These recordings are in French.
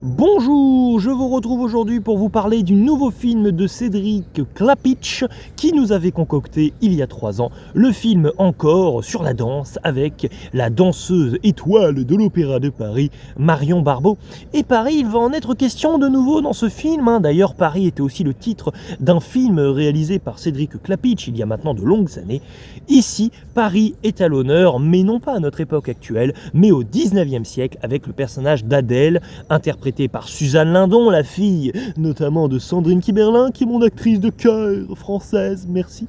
Bonjour, je vous retrouve aujourd'hui pour vous parler du nouveau film de Cédric Klapisch qui nous avait concocté il y a 3 ans le film Encore sur la danse avec la danseuse étoile de l'Opéra de Paris, Marion Barbeau. Et Paris, il va en être question de nouveau dans ce film. D'ailleurs, Paris était aussi le titre d'un film réalisé par Cédric Klapisch il y a maintenant de longues années. Ici, Paris est à l'honneur, mais non pas à notre époque actuelle, mais au 19e siècle avec le personnage d'Adèle, interprété par Suzanne Lindon, la fille notamment de Sandrine Kiberlin, qui est mon actrice de cœur française, merci.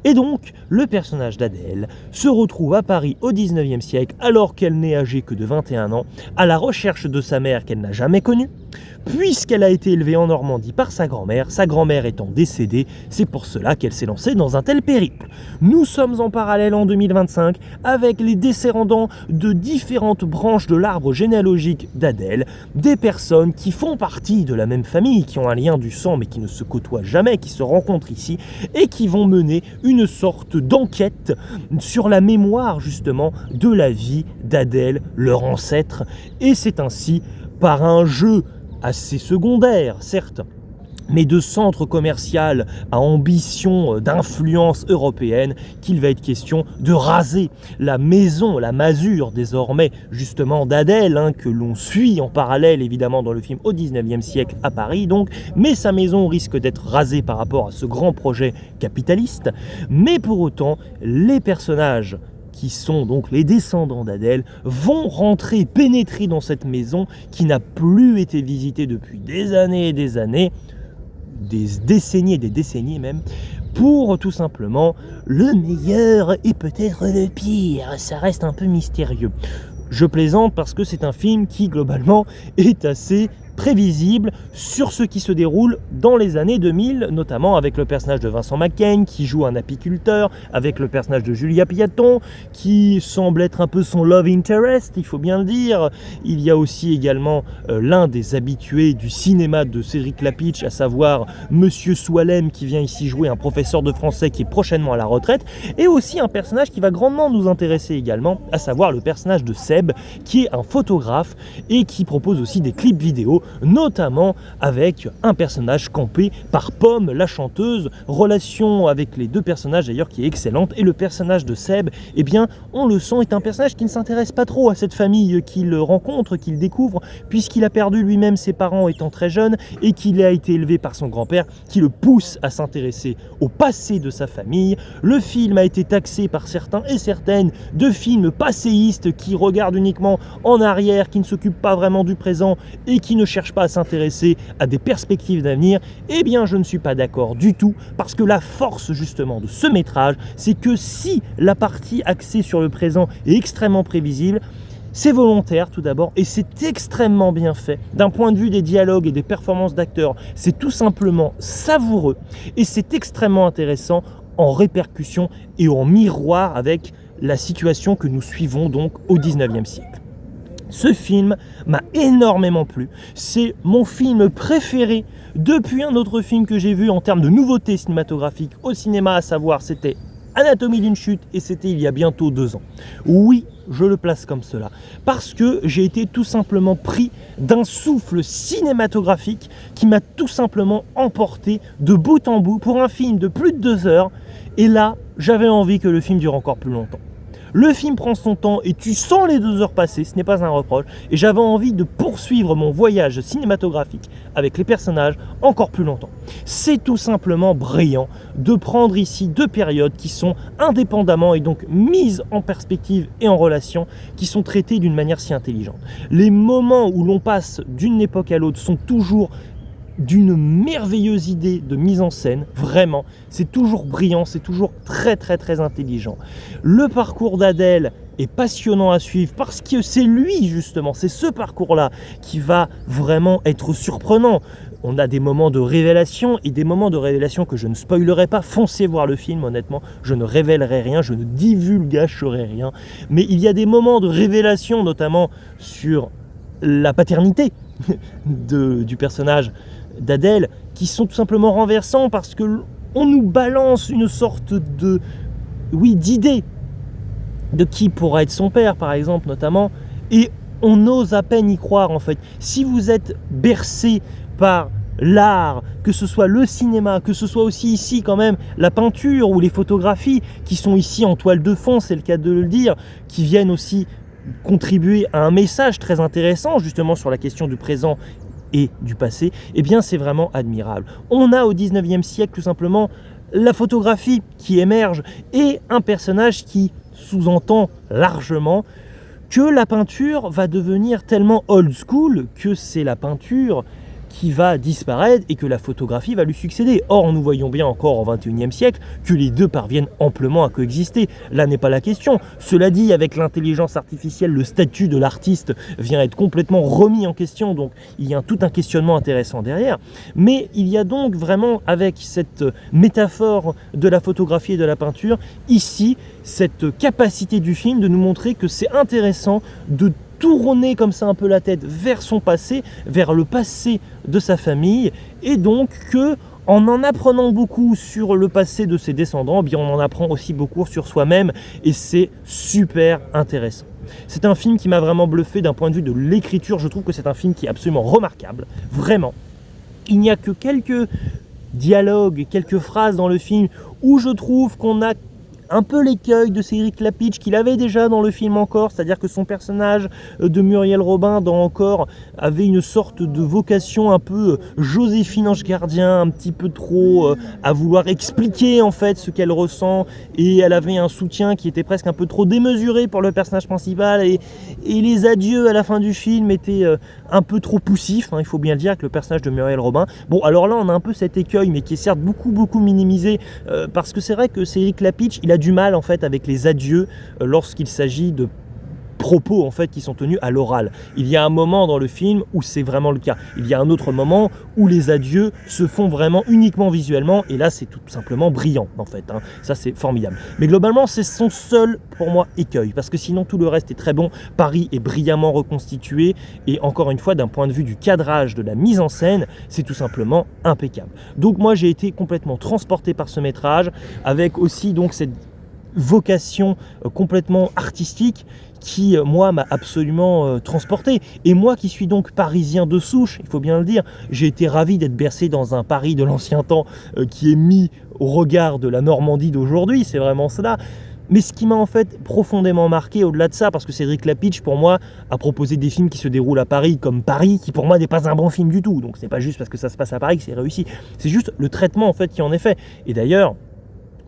Et donc, le personnage d'Adèle se retrouve à Paris au 19e siècle, alors qu'elle n'est âgée que de 21 ans, à la recherche de sa mère qu'elle n'a jamais connue, puisqu'elle a été élevée en Normandie par sa grand-mère étant décédée, c'est pour cela qu'elle s'est lancée dans un tel périple. Nous sommes en parallèle en 2025, avec les descendants de différentes branches de l'arbre généalogique d'Adèle, des personnes qui font partie de la même famille, qui ont un lien du sang mais qui ne se côtoient jamais, qui se rencontrent ici, et qui vont mener une sorte d'enquête sur la mémoire justement de la vie d'Adèle, leur ancêtre, et c'est ainsi par un jeu assez secondaire, certes, mais de centre commercial à ambition d'influence européenne, qu'il va être question de raser la maison, la masure désormais justement d'Adèle, que l'on suit en parallèle évidemment dans le film au 19e siècle à Paris donc, mais sa maison risque d'être rasée par rapport à ce grand projet capitaliste, mais pour autant les personnages qui sont donc les descendants d'Adèle, vont rentrer, pénétrer dans cette maison qui n'a plus été visitée depuis des années et des années, des décennies même, pour tout simplement le meilleur et peut-être le pire. Ça reste un peu mystérieux. Je plaisante parce que c'est un film qui globalement est assez prévisible sur ce qui se déroule dans les années 2000, notamment avec le personnage de Vincent McCain qui joue un apiculteur, avec le personnage de Julia Piaton qui semble être un peu son love interest, il faut bien le dire. Il y a aussi également l'un des habitués du cinéma de Cédric Klapisch, à savoir Monsieur Soualem qui vient ici jouer un professeur de français qui est prochainement à la retraite, et aussi un personnage qui va grandement nous intéresser également, à savoir le personnage de Seb qui est un photographe et qui propose aussi des clips vidéo, notamment avec un personnage campé par Pomme, la chanteuse, relation avec les deux personnages d'ailleurs qui est excellente, et le personnage de Seb, eh bien on le sent, est un personnage qui ne s'intéresse pas trop à cette famille qu'il rencontre, qu'il découvre, puisqu'il a perdu lui-même ses parents étant très jeune et qu'il a été élevé par son grand-père qui le pousse à s'intéresser au passé de sa famille. Le film a été taxé par certains et certaines de films passéistes qui regardent uniquement en arrière, qui ne s'occupent pas vraiment du présent et qui ne cherche pas à s'intéresser à des perspectives d'avenir. Eh bien je ne suis pas d'accord du tout, parce que la force justement de ce métrage, c'est que si la partie axée sur le présent est extrêmement prévisible, c'est volontaire tout d'abord, et c'est extrêmement bien fait. D'un point de vue des dialogues et des performances d'acteurs, c'est tout simplement savoureux, et c'est extrêmement intéressant en répercussion et en miroir avec la situation que nous suivons donc au 19e siècle. Ce film m'a énormément plu, c'est mon film préféré depuis un autre film que j'ai vu en termes de nouveautés cinématographiques au cinéma, à savoir c'était Anatomie d'une chute, et c'était il y a bientôt 2 ans. Oui, je le place comme cela, parce que j'ai été tout simplement pris d'un souffle cinématographique qui m'a tout simplement emporté de bout en bout pour un film de plus de 2 heures, et là, j'avais envie que le film dure encore plus longtemps. Le film prend son temps et tu sens les 2 heures passer, ce n'est pas un reproche, et j'avais envie de poursuivre mon voyage cinématographique avec les personnages encore plus longtemps. C'est tout simplement brillant de prendre ici 2 périodes qui sont indépendamment et donc mises en perspective et en relation, qui sont traitées d'une manière si intelligente. Les moments où l'on passe d'une époque à l'autre sont toujours d'une merveilleuse idée de mise en scène, vraiment, c'est toujours brillant, c'est toujours très très très intelligent. Le parcours d'Adèle est passionnant à suivre parce que c'est lui justement, c'est ce parcours-là qui va vraiment être surprenant. On a des moments de révélation et des moments de révélation que je ne spoilerai pas. Foncez voir le film, honnêtement, je ne révélerai rien, je ne divulgacherai rien, mais il y a des moments de révélation, notamment sur la paternité du personnage d'Adèle, qui sont tout simplement renversants parce que on nous balance une sorte d'idée de qui pourra être son père, par exemple, notamment, et on ose à peine y croire en fait. Si vous êtes bercé par l'art, que ce soit le cinéma, que ce soit aussi ici quand même la peinture ou les photographies qui sont ici en toile de fond, c'est le cas de le dire, qui viennent aussi contribuer à un message très intéressant justement sur la question du présent et du passé, eh bien c'est vraiment admirable. On a au 19e siècle tout simplement la photographie qui émerge et un personnage qui sous-entend largement que la peinture va devenir tellement old school que c'est la peinture qui va disparaître et que la photographie va lui succéder. Or, nous voyons bien encore au XXIe siècle que les deux parviennent amplement à coexister. Là n'est pas la question. Cela dit, avec l'intelligence artificielle, le statut de l'artiste vient être complètement remis en question, donc il y a tout un questionnement intéressant derrière. Mais il y a donc vraiment, avec cette métaphore de la photographie et de la peinture, ici, cette capacité du film de nous montrer que c'est intéressant de tourner comme ça un peu la tête vers son passé, vers le passé de sa famille, et donc que en apprenant beaucoup sur le passé de ses descendants, eh bien on en apprend aussi beaucoup sur soi-même, et c'est super intéressant. C'est un film qui m'a vraiment bluffé d'un point de vue de l'écriture. Je trouve que c'est un film qui est absolument remarquable, vraiment. Il n'y a que quelques dialogues, quelques phrases dans le film où je trouve qu'on a un peu l'écueil de Cédric Klapisch qu'il avait déjà dans le film Encore, c'est-à-dire que son personnage de Muriel Robin dans Encore avait une sorte de vocation un peu Joséphine Ange Gardien, un petit peu trop à vouloir expliquer en fait ce qu'elle ressent, et elle avait un soutien qui était presque un peu trop démesuré pour le personnage principal, et les adieux à la fin du film étaient un peu trop poussifs, hein, il faut bien le dire, avec le personnage de Muriel Robin. Bon, alors là on a un peu cet écueil, mais qui est certes beaucoup minimisé, parce que c'est vrai que Cédric Klapisch, il a du mal en fait avec les adieux lorsqu'il s'agit de propos en fait qui sont tenus à l'oral. Il y a un moment dans le film où c'est vraiment le cas. Il y a un autre moment où les adieux se font vraiment uniquement visuellement, et là c'est tout simplement brillant en fait, hein. Ça c'est formidable. Mais globalement c'est son seul pour moi écueil, parce que sinon tout le reste est très bon. Paris est brillamment reconstitué, et encore une fois d'un point de vue du cadrage, de la mise en scène, c'est tout simplement impeccable. Donc moi j'ai été complètement transporté par ce métrage, avec aussi donc cette vocation complètement artistique qui, moi, m'a absolument transporté. Et moi qui suis donc parisien de souche, il faut bien le dire, j'ai été ravi d'être bercé dans un Paris de l'ancien temps qui est mis au regard de la Normandie d'aujourd'hui, c'est vraiment cela. Mais ce qui m'a en fait profondément marqué au-delà de ça, parce que Cédric Klapisch pour moi a proposé des films qui se déroulent à Paris, comme Paris, qui pour moi n'est pas un bon film du tout. Donc c'est pas juste parce que ça se passe à Paris que c'est réussi, c'est juste le traitement en fait qui en est fait. Et d'ailleurs,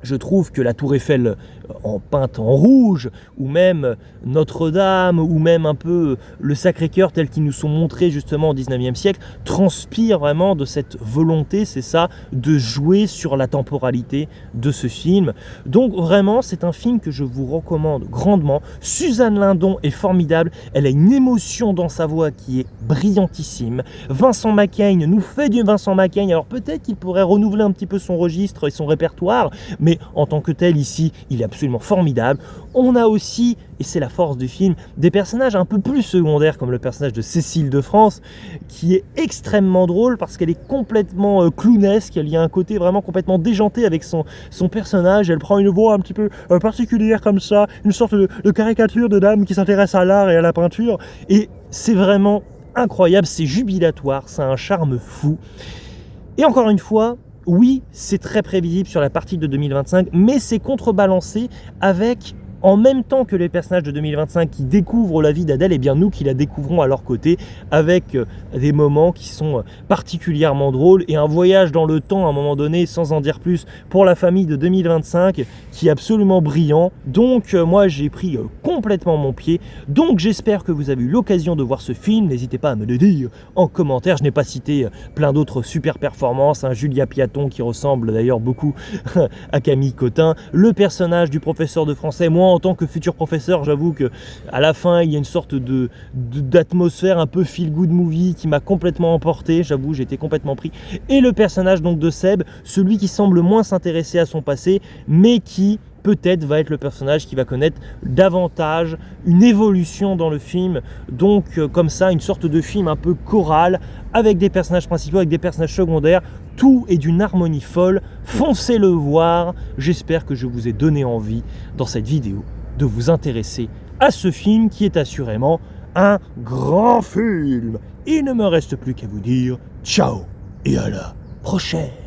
je trouve que la Tour Eiffel en peinte en rouge, ou même Notre-Dame, ou même un peu le Sacré-Cœur tel qu'ils nous sont montrés justement au 19e siècle, transpire vraiment de cette volonté, c'est ça, de jouer sur la temporalité de ce film. Donc vraiment, c'est un film que je vous recommande grandement. Suzanne Lindon est formidable, elle a une émotion dans sa voix qui est brillantissime. Vincent Macaigne nous fait du Vincent Macaigne, alors peut-être qu'il pourrait renouveler un petit peu son registre et son répertoire, mais en tant que tel ici, il est absolument formidable. On a aussi, et c'est la force du film, des personnages un peu plus secondaires, comme le personnage de Cécile de France, qui est extrêmement drôle parce qu'elle est complètement clownesque. Elle y a un côté vraiment complètement déjanté avec son personnage. Elle prend une voix un petit peu particulière comme ça, une sorte de caricature de dame qui s'intéresse à l'art et à la peinture, et c'est vraiment incroyable, c'est jubilatoire, ça a un charme fou. Et encore une fois, oui, c'est très prévisible sur la partie de 2025, mais c'est contrebalancé avec, en même temps que les personnages de 2025 qui découvrent la vie d'Adèle, et bien nous qui la découvrons à leur côté, avec des moments qui sont particulièrement drôles, et un voyage dans le temps à un moment donné, sans en dire plus, pour la famille de 2025, qui est absolument brillant. Donc moi j'ai pris complètement mon pied, donc j'espère que vous avez eu l'occasion de voir ce film. N'hésitez pas à me le dire en commentaire. Je n'ai pas cité plein d'autres super performances, hein. Julia Piaton qui ressemble d'ailleurs beaucoup à Camille Cotin, le personnage du professeur de français. Moi en tant que futur professeur, j'avoue que à la fin il y a une sorte d'atmosphère un peu feel good movie qui m'a complètement emporté, j'avoue, j'ai été complètement pris. Et le personnage donc de Seb, celui qui semble moins s'intéresser à son passé, mais qui peut-être va être le personnage qui va connaître davantage une évolution dans le film. Donc comme ça, une sorte de film un peu choral, avec des personnages principaux, avec des personnages secondaires. Tout est d'une harmonie folle. Foncez le voir. J'espère que je vous ai donné envie dans cette vidéo de vous intéresser à ce film qui est assurément un grand film. Il ne me reste plus qu'à vous dire ciao et à la prochaine.